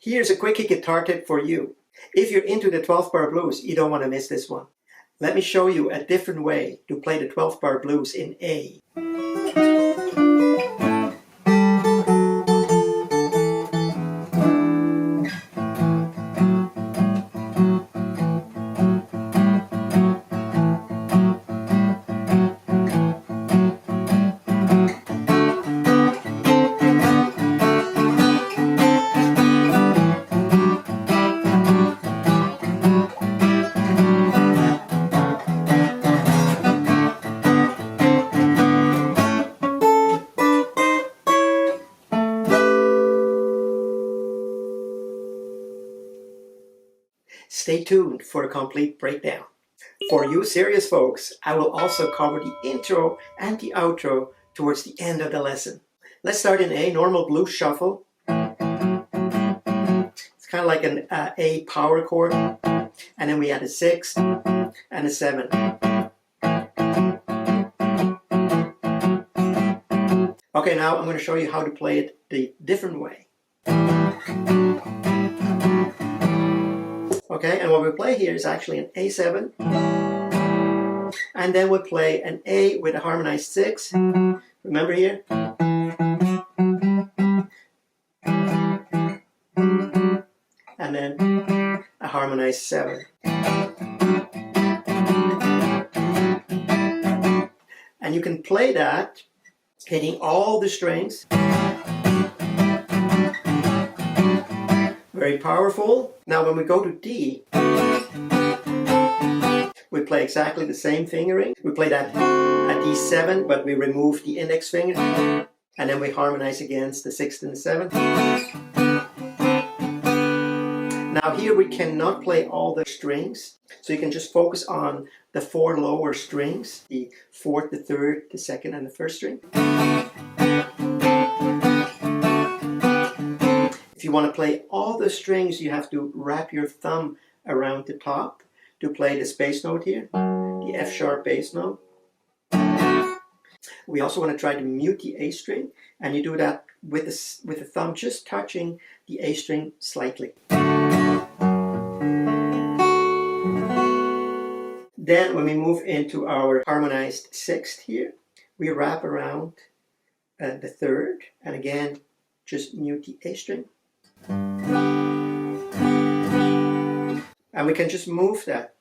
Here's a quickie guitar tip for you. If you're into the 12-bar blues, you don't want to miss this one. Let me show you a different way to play the 12-bar blues in A. Stay tuned for a complete breakdown. For you serious folks, I will also cover the intro and the outro towards the end of the lesson. Let's start in A, normal blues shuffle. It's kind of like an A power chord. And then we add a 6 and a 7. Okay, now I'm going to show you how to play it the different way. Okay, and what we play here is actually an A7, and then we'll play an A with a harmonized 6, remember here? And then a harmonized 7. And you can play that hitting all the strings. Very powerful. Now when we go to D, we play exactly the same fingering. We play that at D7, but we remove the index finger, and then we harmonize against the 6th and the 7th. Now here we cannot play all the strings, so you can just focus on the 4 lower strings, the 4th, the 3rd, the 2nd, and the 1st string. If you want to play all the strings, you have to wrap your thumb around the top to play this bass note here, the F sharp bass note. We also want to try to mute the A string, and you do that with the thumb just touching the A string slightly. Then when we move into our harmonized 6th here, we wrap around the 3rd, and again just mute the A string. And we can just move that.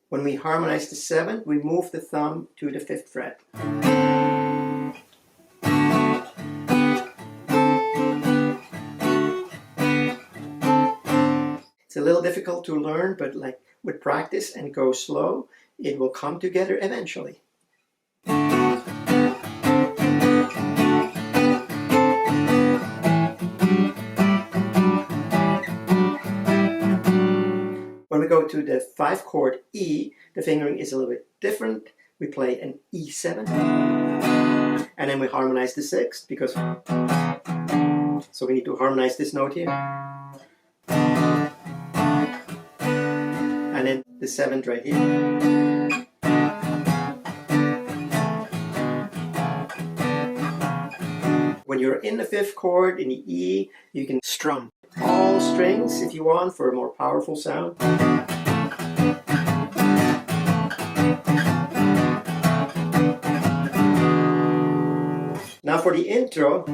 When we harmonize the 7th, we move the thumb to the 5th fret. It's a little difficult to learn, but like with practice and go slow, it will come together eventually. When we go to the 5 chord E, the fingering is a little bit different. We play an E7, and then we harmonize the 6th, because so we need to harmonize this note here, and then the 7th right here. When you're in the 5th chord, in the E, you can strum all strings if you want for a more powerful sound. Now for the intro,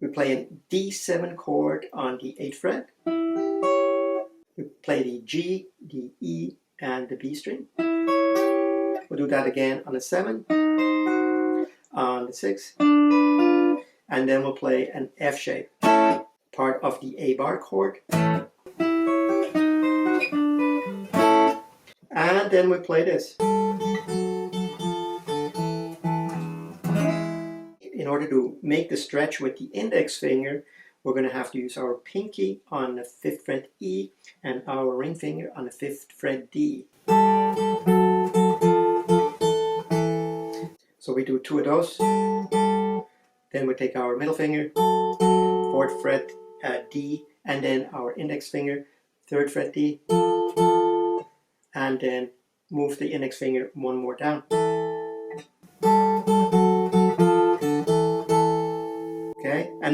we play a D7 chord on the 8th fret. We play the G, the E, and the B string. We'll do that again on the 7th, on the 6th, and then we'll play an F shape, part of the A bar chord. And then we play this. In order to make the stretch with the index finger, we're going to have to use our pinky on the 5th fret E and our ring finger on the 5th fret D. So we do 2 of those. Then we take our middle finger, 4th fret D, and then our index finger, 3rd fret D, and then move the index finger one more down.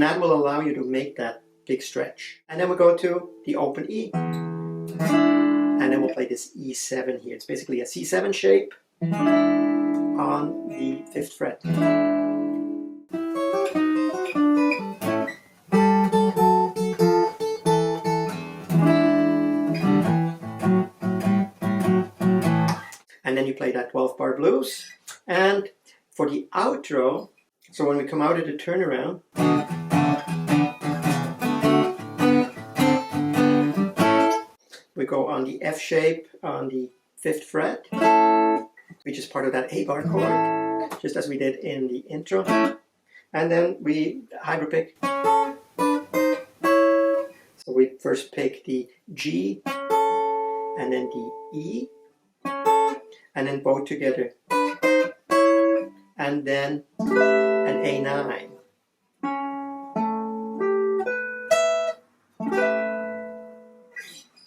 and that will allow you to make that big stretch. And then we go to the open E, and then we'll play this E7 here. It's basically a C7 shape on the 5th fret. And then you play that 12-bar blues. And for the outro, so when we come out of the turnaround, we go on the F shape on the 5th fret, which is part of that A-bar chord, just as we did in the intro. And then we hyperpick. So we first pick the G, and then the E, and then both together, and then an A9.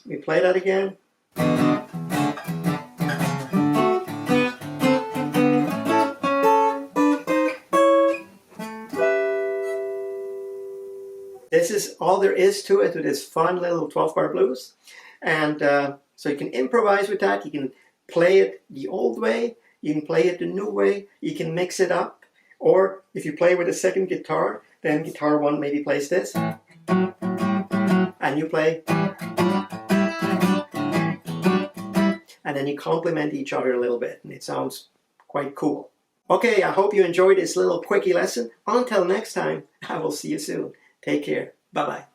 We play that again. This is all there is to it, to this fun little 12-bar blues. And so you can improvise with that. You can play it the old way, you can play it the new way, you can mix it up. Or if you play with a second guitar, then guitar 1 maybe plays this, and you play, and then you complement each other a little bit, and it sounds quite cool. Okay, I hope you enjoyed this little quickie lesson. Until next time, I will see you soon. Take care. Bye-bye.